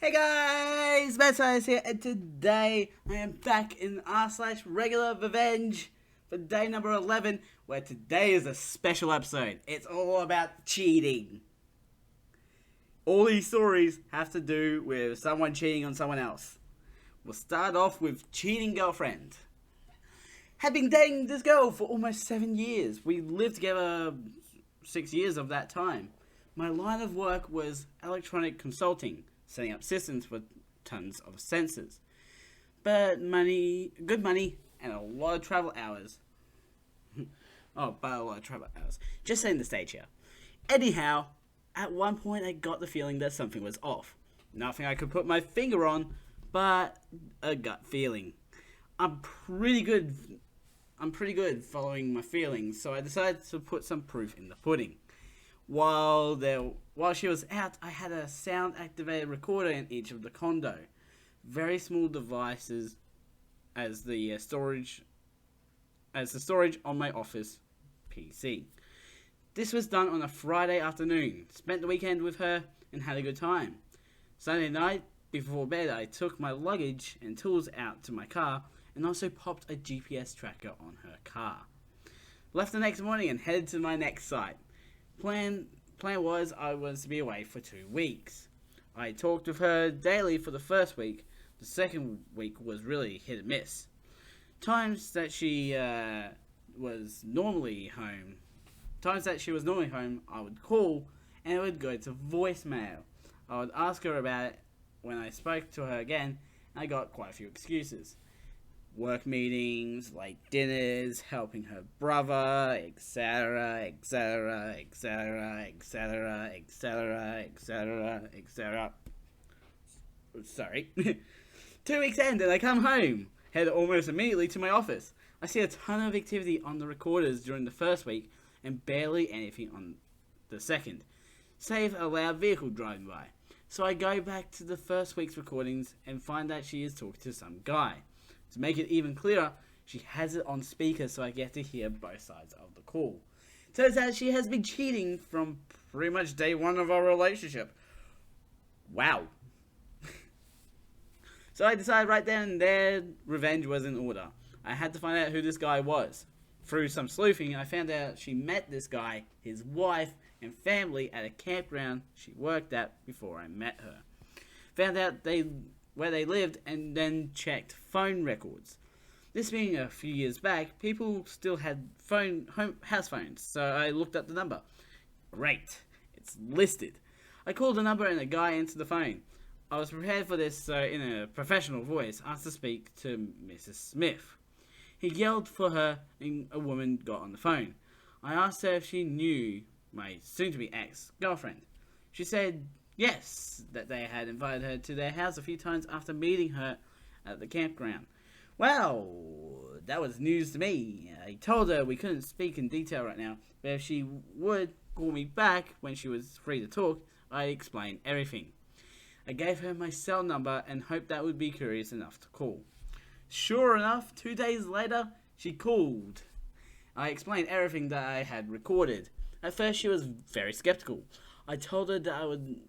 Hey guys, Matt here, and today I am back in r/regular revenge for day number 11, where today is a special episode. It's all about cheating. All these stories have to do with someone cheating on someone else. We'll start off with cheating girlfriend. Had been dating this girl for almost 7 years. We lived together 6 years of that time. My line of work was electronic consulting, setting up systems with tons of sensors. But good money, and a lot of travel hours. But a lot of travel hours. Just setting the stage here. Anyhow, at one point I got the feeling that something was off. Nothing I could put my finger on, but a gut feeling. I'm pretty good following my feelings, so I decided to put some proof in the pudding. While she was out, I had a sound-activated recorder in each of the condo. Very small devices as the storage on my office PC. This was done on a Friday afternoon. Spent the weekend with her and had a good time. Sunday night, before bed, I took my luggage and tools out to my car and also popped a GPS tracker on her car. Left the next morning and headed to my next site. Plan was I was to be away for 2 weeks. I talked with her daily for the first week. The second week was really hit and miss. Times that she was normally home, I would call and it would go to voicemail. I would ask her about it when I spoke to her again, and I got quite a few excuses. Work meetings, late dinners, helping her brother, etc., etc., etc., etc., etc., etc., etc. Sorry. 2 weeks end and I come home. Head almost immediately to my office. I see a ton of activity on the recorders during the first week and barely anything on the second, save a loud vehicle driving by. So I go back to the first week's recordings and find that she is talking to some guy. To make it even clearer, she has it on speaker so I get to hear both sides of the call. Turns out she has been cheating from pretty much day one of our relationship. Wow. So I decided right then and there revenge was in order. I had to find out who this guy was. Through some sleuthing, I found out she met this guy, his wife, and family at a campground she worked at before I met her. Found out where they lived and then checked phone records. This being a few years back, people still had house phones, so I looked up the number. Great, it's listed. I called the number and a guy answered the phone. I was prepared for this, so in a professional voice, asked to speak to Mrs. Smith. He yelled for her and a woman got on the phone. I asked her if she knew my soon-to-be ex-girlfriend. She said yes, that they had invited her to their house a few times after meeting her at the campground. Well, that was news to me. I told her we couldn't speak in detail right now, but if she would call me back when she was free to talk, I'd explain everything. I gave her my cell number and hoped that would be curious enough to call. Sure enough, 2 days later, she called. I explained everything that I had recorded. At first, she was very skeptical. I told her that I would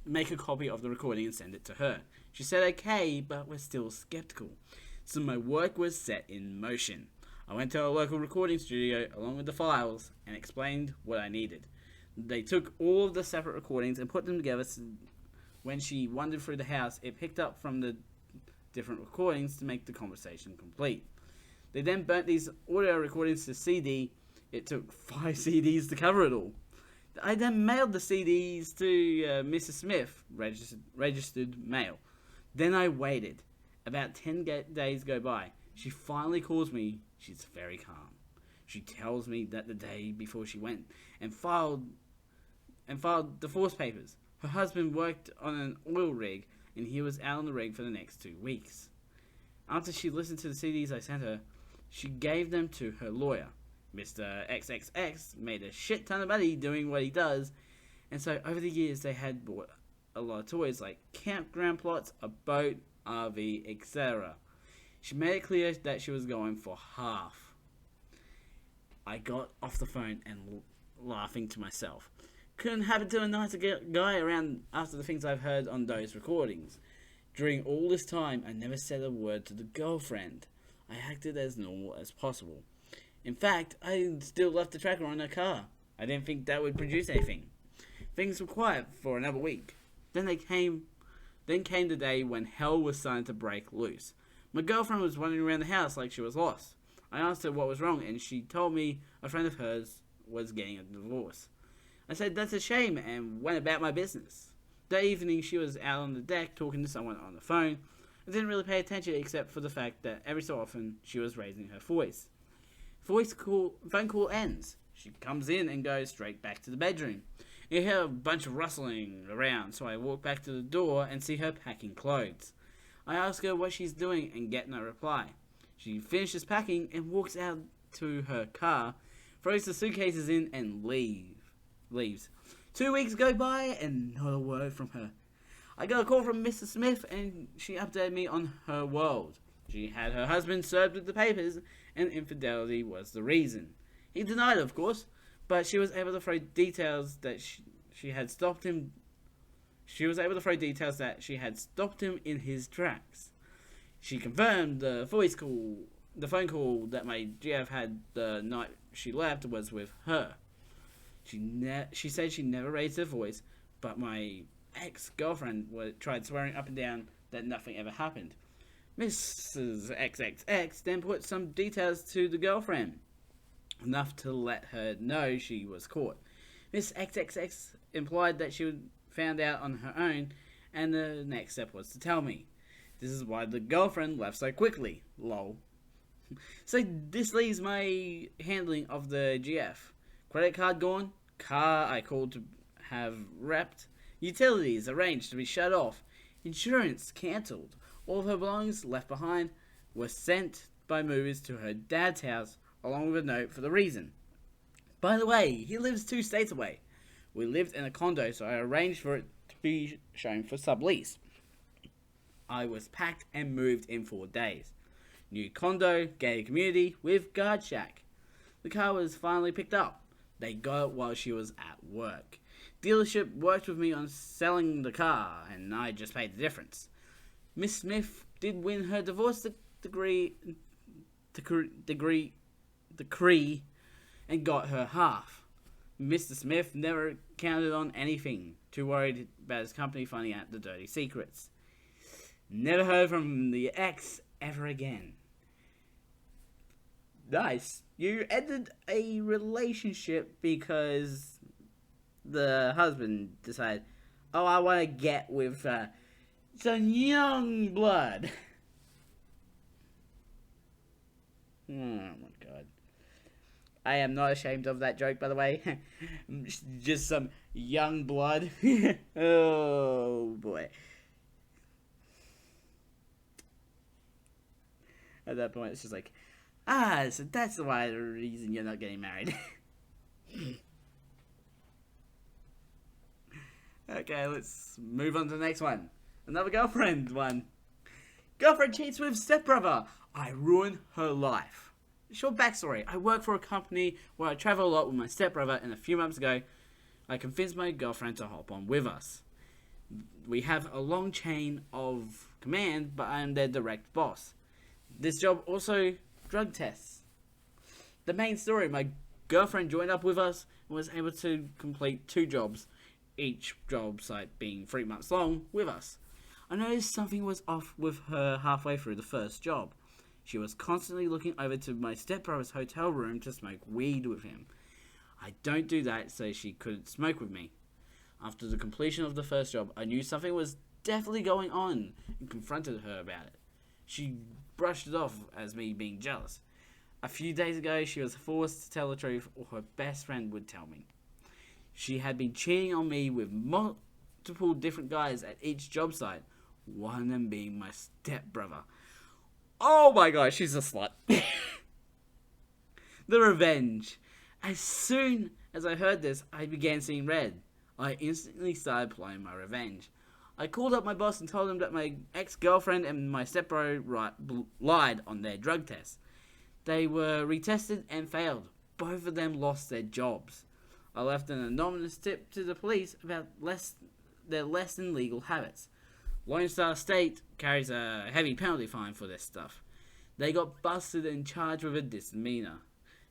make a copy of the recording and send it to her. She said okay, but was still skeptical. So my work was set in motion. I went to a local recording studio along with the files and explained what I needed. They took all of the separate recordings and put them together so when she wandered through the house, it picked up from the different recordings to make the conversation complete. They then burnt these audio recordings to CD. It took 5 CDs to cover it all. I then mailed the CDs to Mrs. Smith, registered mail. Then I waited. About 10 days go by. She finally calls me. She's very calm. She tells me that the day before she went and filed divorce papers. Her husband worked on an oil rig and he was out on the rig for the next 2 weeks. After she listened to the CDs I sent her, she gave them to her lawyer. Mr. XXX made a shit ton of money doing what he does, and so over the years they had bought a lot of toys like campground plots, a boat, RV, etc. She made it clear that she was going for half. I got off the phone and laughing to myself. Couldn't happen to a nicer guy around after the things I've heard on those recordings. During all this time, I never said a word to the girlfriend. I acted as normal as possible. In fact, I still left the tracker on her car. I didn't think that would produce anything. Things were quiet for another week. Then came the day when hell was starting to break loose. My girlfriend was wandering around the house like she was lost. I asked her what was wrong, and she told me a friend of hers was getting a divorce. I said that's a shame and went about my business. That evening she was out on the deck talking to someone on the phone. I didn't really pay attention except for the fact that every so often she was raising her voice. Phone call ends. She comes in and goes straight back to the bedroom. You hear a bunch of rustling around, so I walk back to the door and see her packing clothes. I ask her what she's doing and get no reply. She finishes packing and walks out to her car, throws the suitcases in and leaves. 2 weeks go by and not a word from her. I got a call from Mr. Smith and she updated me on her world. She had her husband served with the papers and infidelity was the reason. He denied it, of course, but she was able to throw details that she had stopped him. She was able to throw details that she had stopped him in his tracks. She confirmed the phone call that my GF had the night she left was with her. She said she never raised her voice, but my ex-girlfriend tried swearing up and down that nothing ever happened. Mrs. XXX then put some details to the girlfriend, enough to let her know she was caught. Miss XXX implied that she would found out on her own, and the next step was to tell me. This is why the girlfriend left so quickly. Lol. So this leaves my handling of the GF. Credit card gone, car I called to have repped, utilities arranged to be shut off, insurance cancelled. All of her belongings left behind were sent by movers to her dad's house along with a note for the reason. By the way, he lives 2 states away. We lived in a condo, so I arranged for it to be shown for sublease. I was packed and moved in 4 days. New condo, gated community with guard shack. The car was finally picked up. They got it while she was at work. Dealership worked with me on selling the car, and I just paid the difference. Miss Smith did win her divorce decree and got her half. Mr. Smith never counted on anything, too worried about his company finding out the dirty secrets. Never heard from the ex ever again. Nice. You ended a relationship because the husband decided, oh, I want to get with some young blood. Oh my god. I am not ashamed of that joke, by the way. Just some young blood. Oh boy. At that point, it's just like, so that's the reason you're not getting married. Okay, let's move on to the next one. Another girlfriend one. Girlfriend cheats with stepbrother. I ruin her life. Short backstory. I work for a company where I travel a lot with my stepbrother, and a few months ago, I convinced my girlfriend to hop on with us. We have a long chain of command, but I am their direct boss. This job also drug tests. The main story, my girlfriend joined up with us and was able to complete 2 jobs, each job site being 3 months long, with us. I noticed something was off with her halfway through the first job. She was constantly looking over to my stepbrother's hotel room to smoke weed with him. I don't do that so she couldn't smoke with me. After the completion of the first job, I knew something was definitely going on and confronted her about it. She brushed it off as me being jealous. A few days ago, she was forced to tell the truth or her best friend would tell me. She had been cheating on me with multiple different guys at each job site, one of them being my stepbrother. Oh my god, she's a slut. The revenge. As soon as I heard this, I began seeing red. I instantly started planning my revenge. I called up my boss and told him that my ex-girlfriend and my stepbro lied on their drug tests. They were retested and failed. Both of them lost their jobs. I left an anonymous tip to the police about their less than legal habits. Lone Star State carries a heavy penalty fine for this stuff. They got busted and charged with a misdemeanor.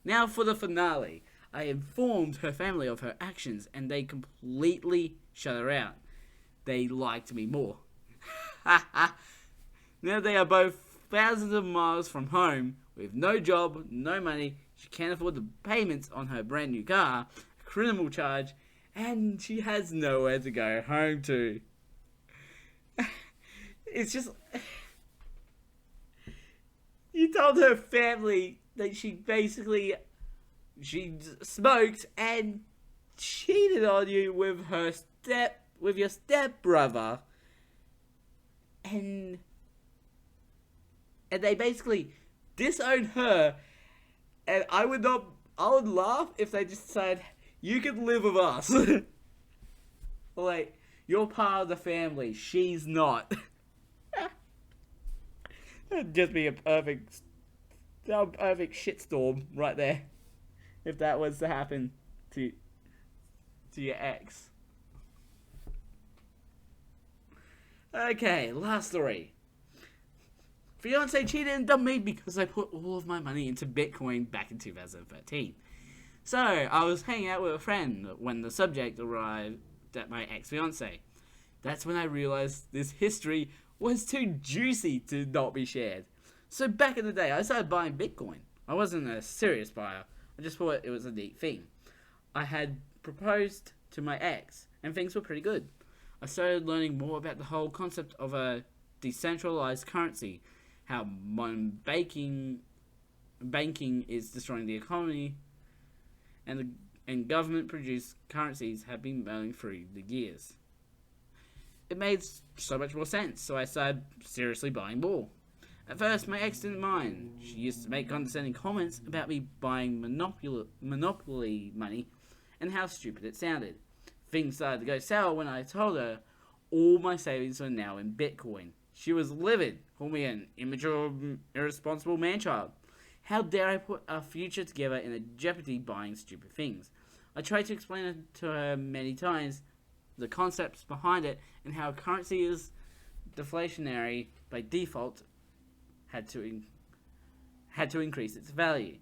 Now for the finale. I informed her family of her actions and they completely shut her out. They liked me more. Now they are both thousands of miles from home with no job, no money. She can't afford the payments on her brand new car, a criminal charge, and she has nowhere to go home to. It's just... You told her family that she smoked and cheated on you with your stepbrother, and they basically disowned her. And I would laugh if they just said, "You can live with us." Like, you're part of the family. She's not. That'd just be a perfect shitstorm right there, if that was to happen to your ex. Okay, last story. Fiance cheated and dumped me because I put all of my money into Bitcoin back in 2013. So, I was hanging out with a friend when the subject arrived at my ex-fiance. That's when I realized this history was too juicy to not be shared. So back in the day, I started buying Bitcoin. I wasn't a serious buyer. I just thought it was a neat thing. I had proposed to my ex, and things were pretty good. I started learning more about the whole concept of a decentralized currency, how modern banking is destroying the economy, and government-produced currencies have been melting through the years. It made so much more sense, so I started seriously buying more. At first, my ex didn't mind. She used to make condescending comments about me buying Monopoly money and how stupid it sounded. Things started to go sour when I told her all my savings were now in Bitcoin. She was livid, called me an immature, irresponsible man-child. How dare I put our future together in a jeopardy buying stupid things? I tried to explain it to her many times, the concepts behind it, and how currency is deflationary by default had to increase its value.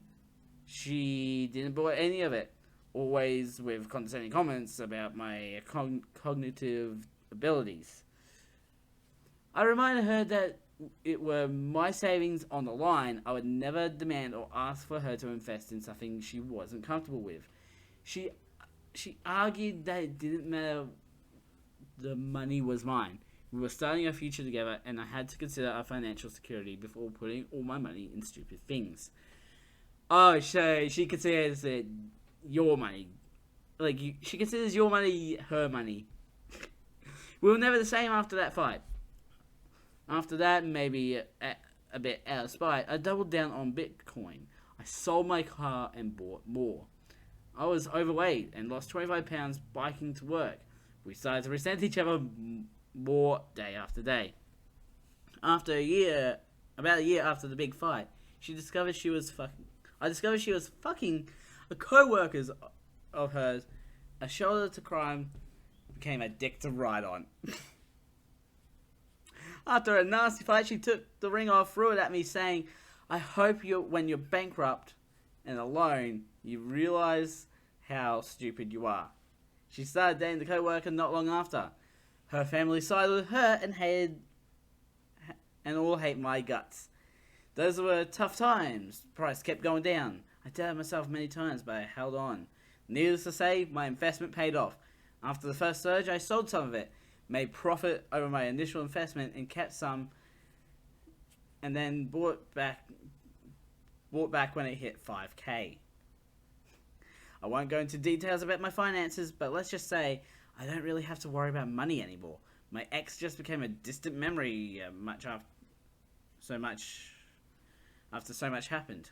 She didn't buy any of it, always with condescending comments about my cognitive abilities. I reminded her that it were my savings on the line. I would never demand or ask for her to invest in something she wasn't comfortable with. She argued that it didn't matter, the money was mine. We were starting our future together, and I had to consider our financial security before putting all my money in stupid things. Oh, so she considers it your money. She considers your money her money. We were never the same after that fight. After that, maybe a bit out of spite, I doubled down on Bitcoin. I sold my car and bought more. I was overweight and lost 25 pounds biking to work. We started to resent each other more day after day. About a year after the big fight, I discovered she was fucking a co-worker of hers. A shoulder to crime became a dick to ride on. After a nasty fight, she took the ring off, threw it at me, saying, "I hope when you're bankrupt and alone, you realize how stupid you are." She started dating the co-worker not long after. Her family sided with her and all hate my guts. Those were tough times. The price kept going down. I doubted myself many times, but I held on. Needless to say, my investment paid off. After the first surge, I sold some of it, made profit over my initial investment, and kept some, and then bought back when it hit 5k. I won't go into details about my finances, but let's just say I don't really have to worry about money anymore. My ex just became a distant memory after so much happened.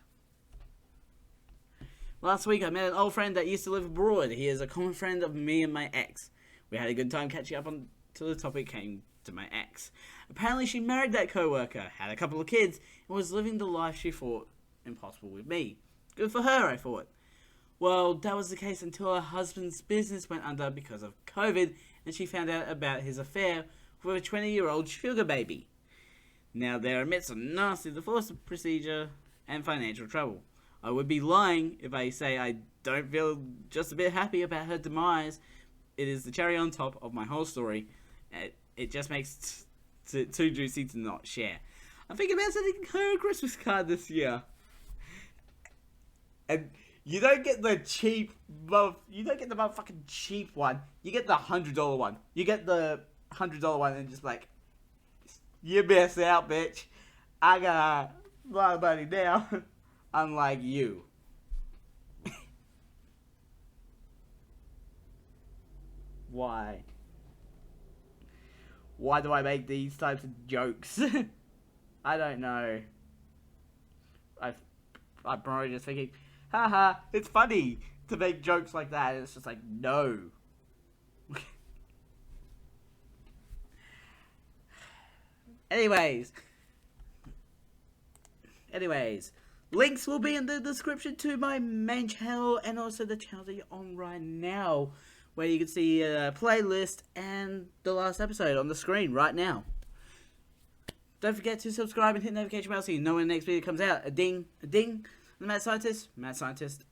Last week I met an old friend that used to live abroad. He is a common friend of me and my ex. We had a good time catching up until the topic came to my ex. Apparently she married that co-worker, had a couple of kids, and was living the life she thought impossible with me. Good for her, I thought. Well, that was the case until her husband's business went under because of COVID, and she found out about his affair with a 20-year-old sugar baby. Now they're amidst a nasty divorce procedure and financial trouble. I would be lying if I say I don't feel just a bit happy about her demise. It is the cherry on top of my whole story. It just makes it too juicy to not share. I'm thinking about sending her a Christmas card this year. And you don't get the cheap, you don't get the motherfucking cheap one. You get the $100 one. You get the $100 one and just like, you miss out, bitch. I got a lot of money now, unlike you. Why? Why do I make these types of jokes? I don't know. I'm probably just thinking, haha, it's funny to make jokes like that. And it's just like, no. Anyways, links will be in the description to my main channel and also the channel that you're on right now, where you can see a playlist and the last episode on the screen right now. Don't forget to subscribe and hit the notification bell so you know when the next video comes out. A ding, a ding. The Mad Scientist,